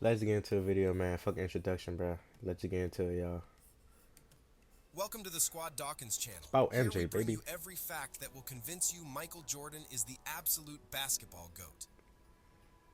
Let's get into the video, man. Fuck introduction, bro. Let's get into it, y'all. Welcome to the Squad Dawkins It's channel. about Here we MJ, bring baby. you every fact that will convince you Michael Jordan is the absolute basketball GOAT.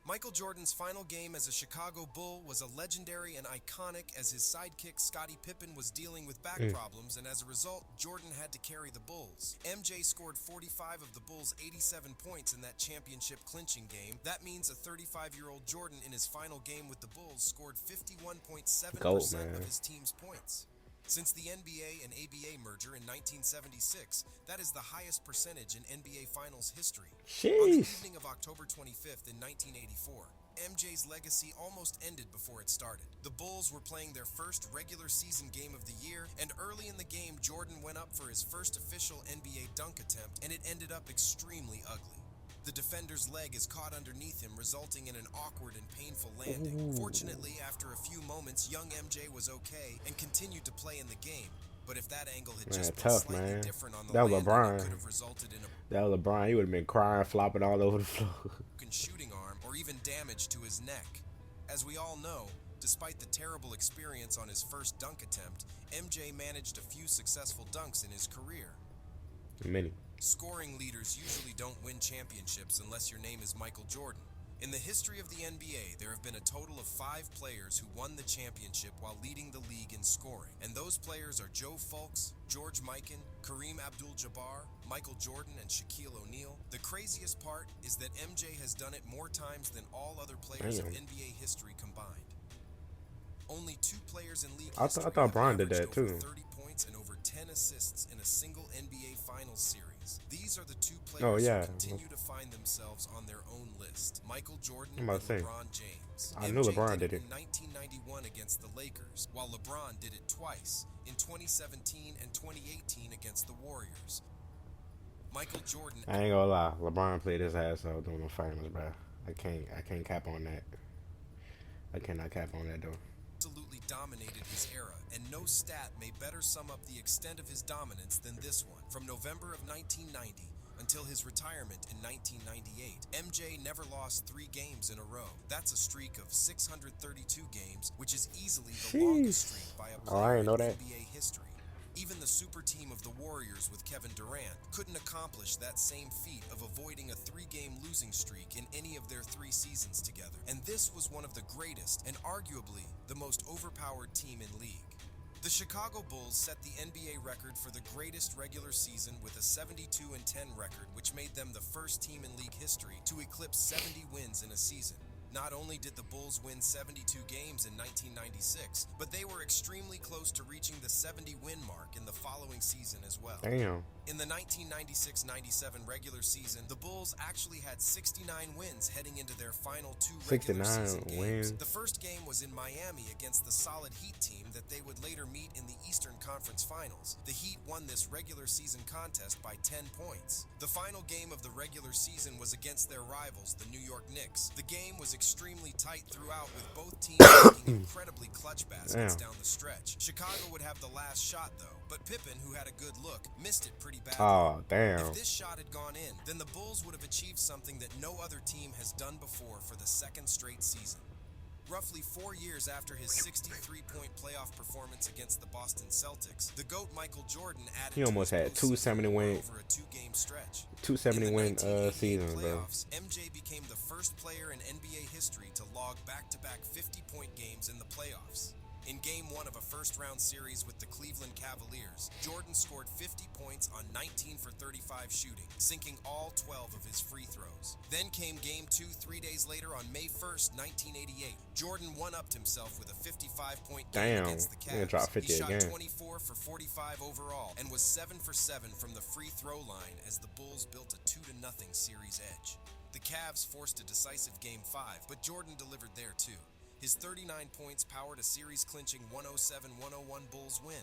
Michael Jordan's final game as a Chicago Bull was a legendary and iconic as his sidekick Scottie Pippen was dealing with back Mm. problems, and as a result, Jordan had to carry the Bulls. MJ scored 45 of the Bulls' 87 points in that championship clinching game. That means a 35-year-old Jordan in his final game with the Bulls scored Goat, 51.7% of man. his team's points. Since the NBA and ABA merger in 1976, that is the highest percentage in NBA Finals history. On the Sheesh. evening of October 25th in 1984, MJ's legacy almost ended before it started. The Bulls were playing their first regular season game of the year, and early in the game, Jordan went up for his first official NBA dunk attempt, and it ended up extremely ugly. The defender's leg is caught underneath him, resulting in an awkward and painful landing. Ooh. Fortunately, after a few moments, young MJ was okay and continued to play in the game. But if that angle had Man, just been tough, slightly man. different on the That was landing, it LeBron. could have resulted in a That was LeBron. He would have been crying, flopping all over the floor. broken shooting arm or even damage to his neck. As we all know, despite the terrible experience on his first dunk attempt, MJ managed a few successful dunks in his career. Many. Scoring leaders usually don't win championships unless your name is Michael Jordan. In the history of the NBA, there have been a total of 5 players who won the championship while leading the league in scoring. And those players are Joe Fulks, George Mikan, Kareem Abdul-Jabbar, Michael Jordan, and Shaquille O'Neal. The craziest part is that MJ has done it more times than all other players of Damn. NBA history combined. Only 2 players in league I history thought have Bron did averaged that over too. 30 points and over 10 assists in a single NBA Finals series. These are the 2 Oh players who yeah. continue to find themselves on their own list: Michael Jordan I'm and about to say. LeBron James. I knew MJ LeBron did did it it. in 1991 against the Lakers, while LeBron did it twice, in 2017 and 2018 against the Warriors. Michael Jordan I ain't gonna lie. LeBron played his ass off during the finals, bro. I can't cap on that. I cannot cap on that though. absolutely dominated his era, and no stat may better sum up the extent of his dominance than this one. From November of 1990 until his retirement in 1998, MJ never lost 3 games in a row. That's a streak of 632 games, which is easily the longest Sheesh. streak by a Oh, I player ain't in know that. NBA history. Even the super team of the Warriors with Kevin Durant couldn't accomplish that same feat of avoiding a 3-game losing streak in any of their 3 seasons together. And this was one of the greatest and arguably the most overpowered team in league. The Chicago Bulls set the NBA record for the greatest regular season with a 72-10 record, which made them the first team in league history to eclipse 70 wins in a season. Not only did the Bulls win 72 games in 1996, but they were extremely close to reaching the 70-win mark in the following season as well. Damn. In the 1996-97 regular season, the Bulls actually had 69 wins heading into their final 2 regular 69 season games. wins. The first game was in Miami against the solid Heat team that they would later meet in the Eastern Conference Finals. The Heat won this regular season contest by 10 points. The final game of the regular season was against their rivals, the New York Knicks. The game was extremely tight throughout, with both teams making incredibly clutch baskets Damn. down the stretch. Chicago would have the last shot though, but Pippen, who had a good look, missed it pretty badly. Oh damn. If this shot had gone in, then the Bulls would have achieved something that no other team has done before for the second straight season. Roughly 4 years after his 63-point playoff performance against the Boston Celtics, the GOAT Michael Jordan added He almost to his had postseason 270 war win, over a 2-game stretch. 270 In the win 1988 seasons, bro. playoffs, MJ became the first player in NBA history to log back-to-back 50-point games in the playoffs. In Game 1 of a first-round series with the Cleveland Cavaliers, Jordan scored 50 points on 19 for 35 shooting, sinking all 12 of his free throws. Then came Game 2 3 days later on May 1st, 1988. Jordan one-upped himself with a 55-point game Damn. against the He gonna drop Cavs. 50 He shot again. 24 for 45 overall and was 7 for 7 from the free throw line as the Bulls built a 2-0 series edge. The Cavs forced a decisive Game 5, but Jordan delivered there too. His 39 points powered a series-clinching 107-101 Bulls win.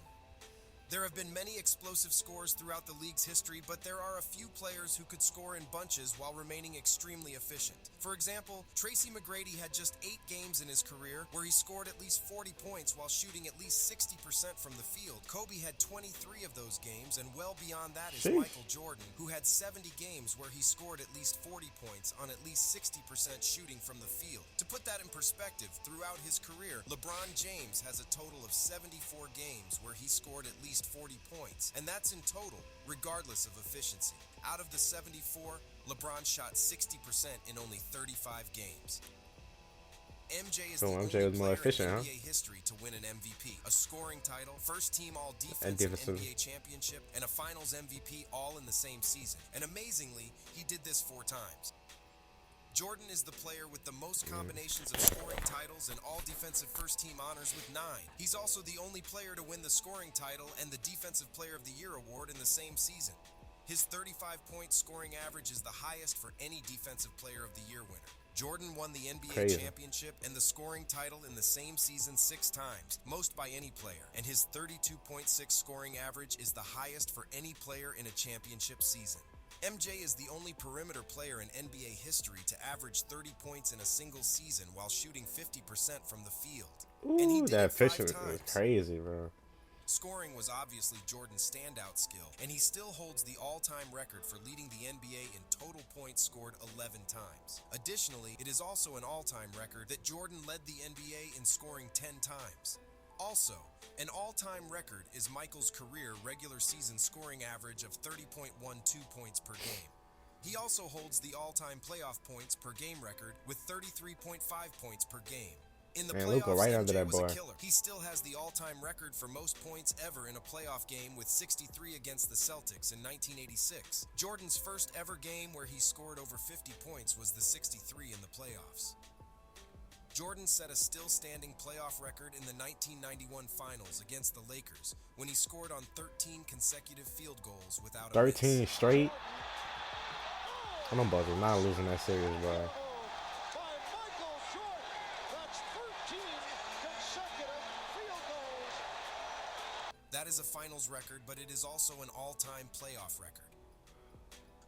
There have been many explosive scores throughout the league's history, but there are a few players who could score in bunches while remaining extremely efficient. For example, Tracy McGrady had just 8 games in his career where he scored at least 40 points while shooting at least 60% from the field. Kobe had 23 of those games, and well beyond that is Michael Jordan, who had 70 games where he scored at least 40 points on at least 60% shooting from the field. To put that in perspective, throughout his career, LeBron James has a total of 74 games where he scored at least 40 points, and that's in total, regardless of efficiency. Out of the 74, LeBron shot 60% in only 35 games. MJ is the only player in NBA history to win an MVP, a scoring title, first team all-defense NBA championship, and a finals MVP all in the same season. And amazingly, he did this 4 times. Jordan is the player with the most combinations of scoring titles and all-defensive first-team honors with 9. He's also the only player to win the scoring title and the Defensive Player of the Year award in the same season. His 35-point scoring average is the highest for any Defensive Player of the Year winner. Jordan won the NBA championship and the scoring title in the same season 6 times, most by any player, and his 32.6 scoring average is the highest for any player in a championship season. MJ is the only perimeter player in NBA history to average 30 points in a single season while shooting 50% from the field. Ooh, and he did that efficiency was crazy, bro. Scoring was obviously Jordan's standout skill, and he still holds the all-time record for leading the NBA in total points scored 11 times. Additionally, it is also an all-time record that Jordan led the NBA in scoring 10 times. Also, an all-time record is Michael's career regular season scoring average of 30.12 points per game. He also holds the all-time playoff points per game record with 33.5 points per game. In the playoffs, right MJ was a killer. He still has the all-time record for most points ever in a playoff game with 63 against the Celtics in 1986. Jordan's first ever game where he scored over 50 points was the 63 in the playoffs. Jordan set a still-standing playoff record in the 1991 Finals against the Lakers when he scored on 13 consecutive field goals without a 13 miss. straight? I'm about to not losing that series, bro. That is a finals record, but it is also an all-time playoff record.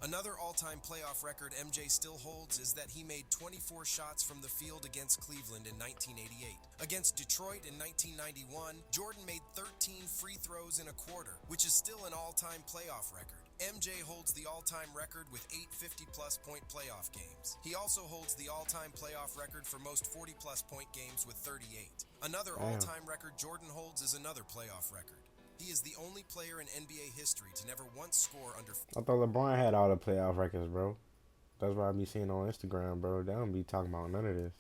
Another all-time playoff record MJ still holds is that he made 24 shots from the field against Cleveland in 1988. Against Detroit in 1991, Jordan made 13 free throws in a quarter, which is still an all-time playoff record. MJ holds the all-time record with 8 50-plus point playoff games. He also holds the all-time playoff record for most 40-plus point games with 38. Another all-time record Jordan holds is another playoff record. He is the only player in NBA history to never once score under... I thought LeBron had all the playoff records, bro. That's what I be seeing on Instagram, bro. They don't be talking about none of this.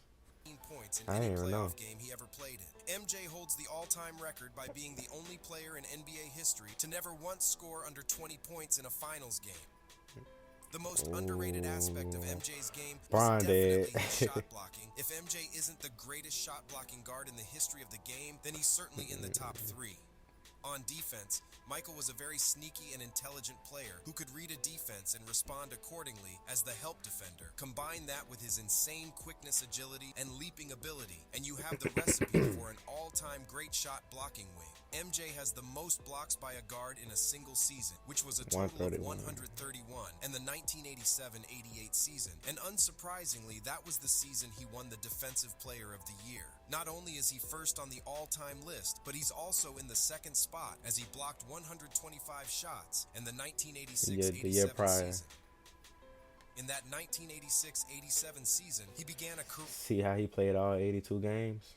...points in any playoff game he ever played in. MJ holds the all-time record by being the only player in NBA history to never once score under 20 points in a finals game. The most underrated aspect of MJ's game is definitely his shot blocking. If MJ isn't the greatest shot blocking guard in the history of the game, then he's certainly in the top 3. On defense, Michael was a very sneaky and intelligent player who could read a defense and respond accordingly as the help defender. Combine that with his insane quickness, agility, and leaping ability, and you have the recipe for an all-time great shot blocking wing. MJ has the most blocks by a guard in a single season, which was a total of 131, and the 1987-88 season. And unsurprisingly, that was the season he won the Defensive Player of the Year. Not only is he first on the all-time list, but he's also in the second spot as he blocked 125 shots in the 1986-87 season. In that 1986-87 season, he began a career... See how he played all 82 games?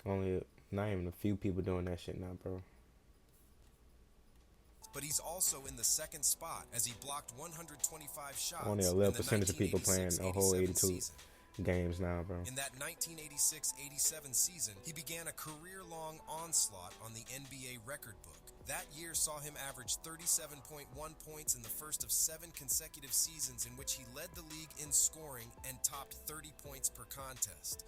Only not even a few people doing that shit now, bro. But he's also in the second spot as he blocked 125 shots. Only a little percentage of people playing a whole 82 games now, bro. In that 1986-87 season, he began a career-long onslaught on the NBA record book. That year saw him average 37.1 points in the first of 7 consecutive seasons in which he led the league in scoring and topped 30 points per contest.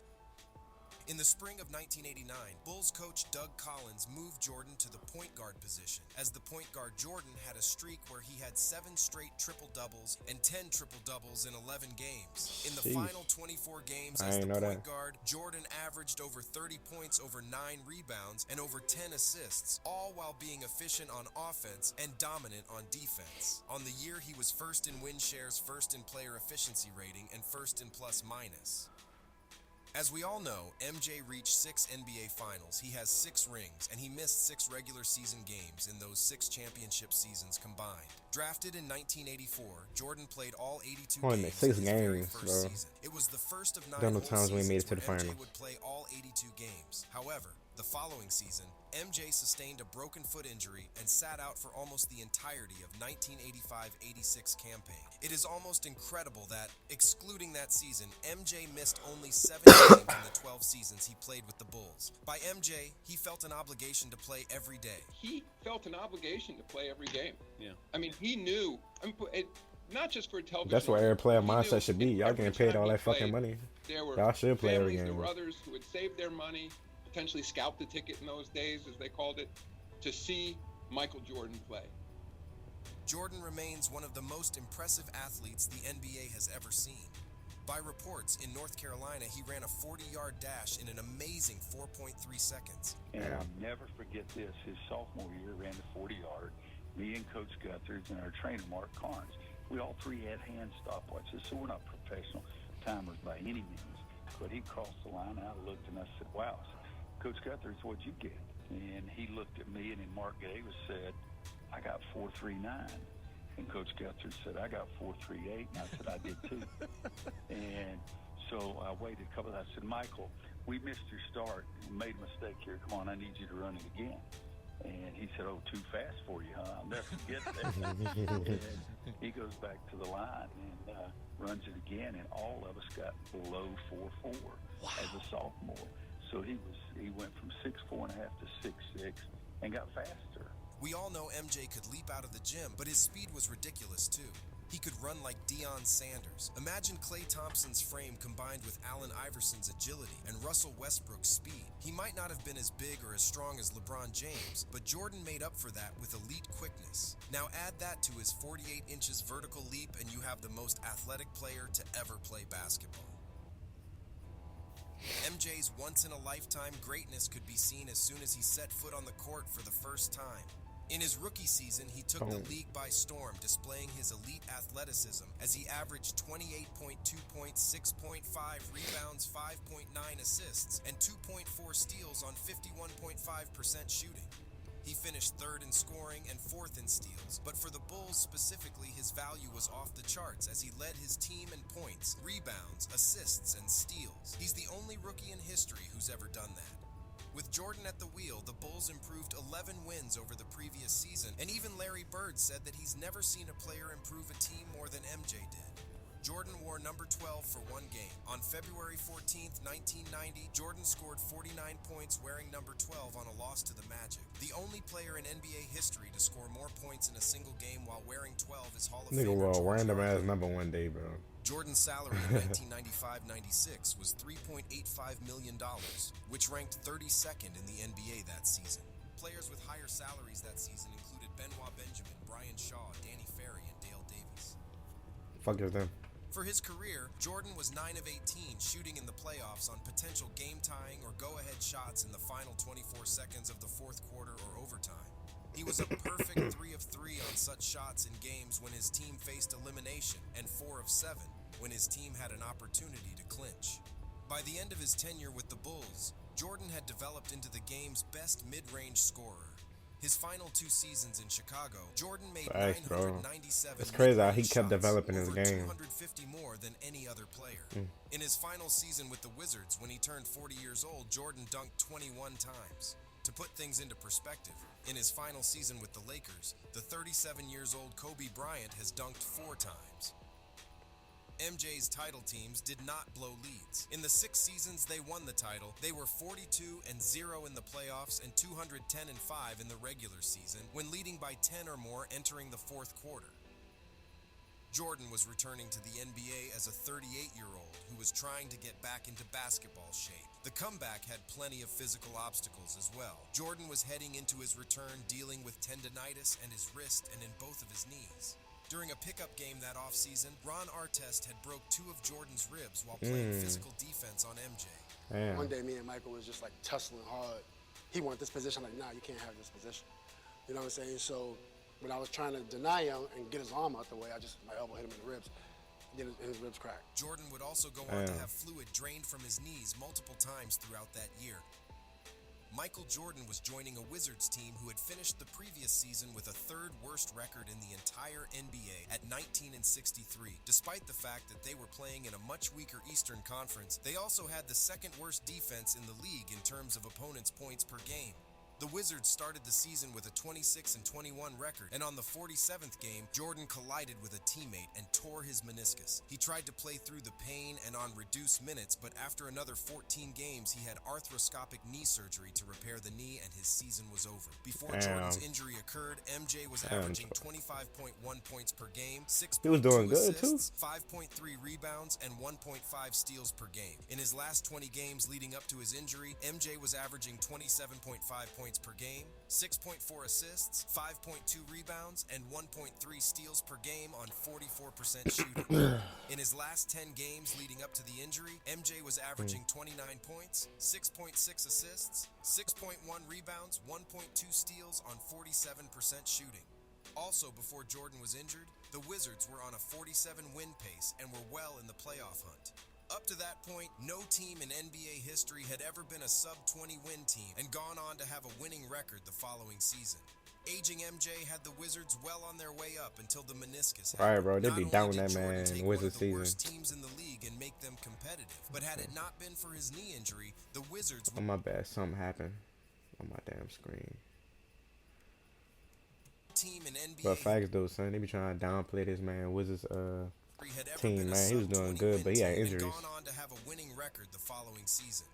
In the spring of 1989, Bulls coach Doug Collins moved Jordan to the point guard position. As the point guard, Jordan had a streak where he had 7 straight triple-doubles and 10 triple-doubles in 11 games. In the Sheesh. final 24 games I as the ain't know point that. guard, Jordan averaged over 30 points, over 9 rebounds, and over 10 assists, all while being efficient on offense and dominant on defense. On the year, he was first in win shares, first in player efficiency rating, and first in plus minus. As we all know, MJ reached 6 NBA Finals, he has 6 rings, and he missed 6 regular season games in those 6 championship seasons combined. Drafted in 1984, Jordan played all 82 Only games made 6 in his very games, first bro. season. It was the first of 9 Done the whole times we seasons made it to where the MJ finals. would play all 82 games. However, the following season, MJ sustained a broken foot injury and sat out for almost the entirety of 1985-86 campaign. It is almost incredible that, excluding that season, MJ missed only 7 games in the 12 seasons he played with the Bulls. By MJ, he felt an obligation to play every day. He felt an obligation to play every game. Yeah. I mean, he knew, not just for television. That's what every player he mindset knew should be. Y'all every getting paid time all he that fucking played, money. There were Y'all should play every families, there game. were others who had saved their money, potentially scalp the ticket in those days, as they called it, to see Michael Jordan play. Jordan remains one of the most impressive athletes the NBA has ever seen. By reports, in North Carolina, he ran a 40-yard dash in an amazing 4.3 seconds. And I'll never forget this. His sophomore year, ran the 40-yard. Me and Coach Guthridge and our trainer, Mark Carnes, we all three had hand stopwatches, so we're not professional timers by any means. But he crossed the line, I looked, and I said, wow. I said, Coach Guthridge, what'd you get? And he looked at me, and then Mark Davis said, I got 4.39. And Coach Guthridge said, I got 4.38. And I said, I did too. And so I waited a couple of, I said, Michael, we missed your start. We made a mistake here. Come on, I need you to run it again. And he said, oh, too fast for you, huh? I'll never forget that. And he goes back to the line and runs it again, and all of us got below 4.4 as a sophomore. So he went from 6.4 and a half to 6.6 and got faster. We all know MJ could leap out of the gym, but his speed was ridiculous too. He could run like Deion Sanders. Imagine Klay Thompson's frame combined with Allen Iverson's agility and Russell Westbrook's speed. He might not have been as big or as strong as LeBron James, but Jordan made up for that with elite quickness. Now add that to his 48 inches vertical leap and you have the most athletic player to ever play basketball. MJ's once-in-a-lifetime greatness could be seen as soon as he set foot on the court for the first time. In his rookie season, he took the league by storm, displaying his elite athleticism as he averaged 28.2 points, 6.5 rebounds, 5.9 assists, and 2.4 steals on 51.5% shooting. He finished 3rd in scoring and 4th in steals, but for the Bulls specifically, his value was off the charts as he led his team in points, rebounds, assists, and steals. He's the only rookie in history who's ever done that. With Jordan at the wheel, the Bulls improved 11 wins over the previous season, and even Larry Bird said that he's never seen a player improve a team more than MJ did. Jordan wore number 12 for one game. On February 14th, 1990, Jordan scored 49 points wearing number 12 on a loss to the Magic. The only player in NBA history to score more points in a single game while wearing 12 is Hall of Famer Nigga, well, George random Hill. ass number one day, bro. Jordan's salary in 1995-96 was $3.85 million, which ranked 32nd in the NBA that season. Players with higher salaries that season included Benoit Benjamin, Brian Shaw, Danny Ferry, and Dale Davis. Fuck is them. For his career, Jordan was 9 of 18, shooting in the playoffs on potential game-tying or go-ahead shots in the final 24 seconds of the fourth quarter or overtime. He was a perfect 3 of 3 on such shots in games when his team faced elimination, and 4 of 7 when his team had an opportunity to clinch. By the end of his tenure with the Bulls, Jordan had developed into the game's best mid-range scorer. His final 2 seasons in Chicago, Jordan made Facts, bro. 997 It's crazy how he mid-range kept shots, developing his over game. 250 more than any other player. In his final season with the Wizards, when he turned 40 years old, Jordan dunked 21 times. To put things into perspective, in his final season with the Lakers, the 37-years-old Kobe Bryant has dunked 4 times. MJ's title teams did not blow leads. In the 6 seasons they won the title, they were 42-0 in the playoffs and 210-5 in the regular season, when leading by 10 or more entering the fourth quarter. Jordan was returning to the NBA as a 38-year-old who was trying to get back into basketball shape. The comeback had plenty of physical obstacles as well. Jordan was heading into his return dealing with tendinitis in his wrist and in both of his knees. During a pickup game that offseason, Ron Artest had broke 2 of Jordan's ribs while playing physical defense on MJ. Damn. One day, me and Michael was just like tussling hard. He wanted this position. I'm like, nah, you can't have this position. You know what I'm saying? So when I was trying to deny him and get his arm out the way, my elbow hit him in the ribs. Then his ribs cracked. Jordan would also go on to have fluid drained from his knees multiple times throughout that year. Michael Jordan was joining a Wizards team who had finished the previous season with a 3rd worst record in the entire NBA at 19-63. Despite the fact that they were playing in a much weaker Eastern Conference, they also had the 2nd worst defense in the league in terms of opponents' points per game. The Wizards started the season with a 26-21 record, and on the 47th game, Jordan collided with a teammate and tore his meniscus. He tried to play through the pain and on reduced minutes, but after another 14 games, he had arthroscopic knee surgery to repair the knee, and his season was over. Before Jordan's injury occurred, MJ was averaging 25.1 points per game, 6.2 assists, 5.3 rebounds, and 1.5 steals per game. In his last 20 games leading up to his injury, MJ was averaging 27.5 points per game, 6.4 assists, 5.2 rebounds, and 1.3 steals per game on 44% shooting. In his last 10 games leading up to the injury, MJ was averaging 29 points, 6.6 assists, 6.1 rebounds, 1.2 steals on 47% shooting. Also, before Jordan was injured, the Wizards were on a 47-win pace and were well in the playoff hunt. Up to that point, no team in NBA history had ever been a sub-20 win team and gone on to have a winning record the following season. Aging MJ had the Wizards well on their way up until the meniscus happened. All right, bro, they be down that Jordan man take Wizards one of the season. worst teams in the league and make them competitive, but had it not been for his knee injury, the Wizards Oh, my bad. Something happened on my damn screen. team in NBA But facts though, son, they be trying to downplay this man Wizards had ever team, been a man. He was doing sub-20 good, but he win had team and injuries. gone on to have a winning record the following season.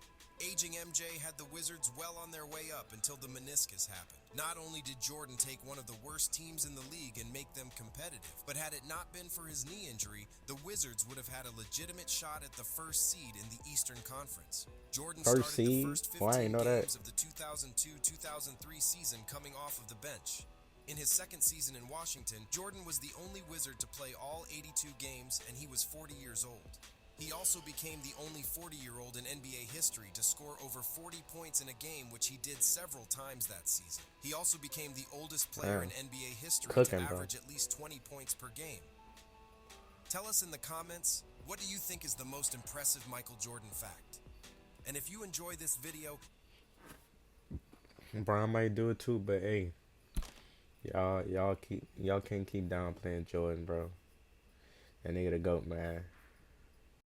Aging MJ had the Wizards well on their way up until the meniscus happened. Not only did Jordan take one of the worst teams in the league and make them competitive, but had it not been for his knee injury, the Wizards would have had a legitimate shot at the first seed in the Eastern Conference. Jordan started the first 15 games of the 2002-2003 season coming off of the bench. In his second season in Washington, Jordan was the only Wizard to play all 82 games, and he was 40 years old. He also became the only 40-year-old in NBA history to score over 40 points in a game, which he did several times that season. He also became the oldest player in NBA history to average at least 20 points per game. Tell us in the comments, what do you think is the most impressive Michael Jordan fact? And if you enjoy this video, Brian might do it too, but hey, y'all can't keep downplaying Jordan, bro. That nigga the GOAT, man.